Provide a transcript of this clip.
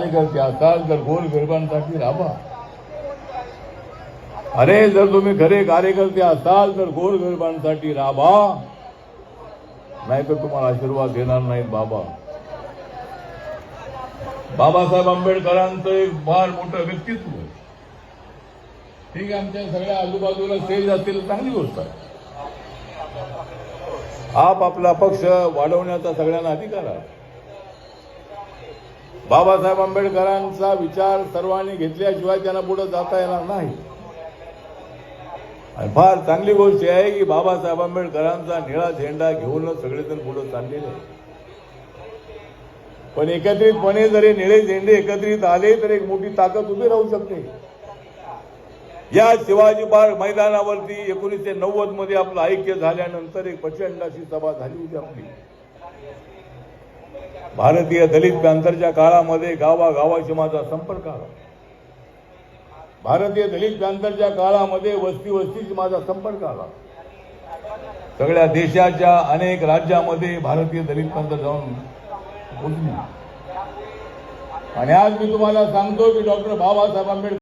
कार्यकर्ते असाल तर गोरगरिबांसाठी राबा. अरे जर तुम्ही खरे कार्यकर्ते असाल तर गोरगरिबांसाठी राबा, नाहीतर तुम्हाला आशीर्वाद देणार नाहीत बाबा. बाबासाहेब आंबेडकरांचं एक फार मोठं व्यक्तित्व आहे. ठीक आहे, आमच्या सगळ्या आजूबाजूला स्टेज असतील चांगली गोष्ट आहे. आपला पक्ष वाढवण्याचा सगळ्यांना अधिकार आहे. बाबासाहेब आंबेडकरांचा विचार सर्वांनी घेतल्याशिवाय त्यांना पुढे जाता येणार नाही. आणि फार चांगली गोष्ट आहे की बाबासाहेब आंबेडकरांचा निळा झेंडा घेऊनच सगळेजण पुढे चाललेले आहेत. पण एकत्रितपणे जरी निळे झेंडे एकत्रित आले तर एक मोठी ताकद उभी राहू शकते. या शिवाजी पार्क मैदानावरती 1990 मध्ये आपलं ऐक्य झाल्यानंतर एक प्रचंड अशी सभा झाली होती आपली. भारतीय दलित पॅंथरच्या काळामध्ये गावागावाशी माझा संपर्क आला. भारतीय दलित पॅंथरच्या काळामध्ये वस्ती वस्तीशी माझा संपर्क आला. सगळ्या देशाच्या अनेक राज्यामध्ये भारतीय दलित पॅंथर जाऊन पोहोचली. आणि आज मी तुम्हाला सांगतो की डॉक्टर बाबासाहेब आंबेडकर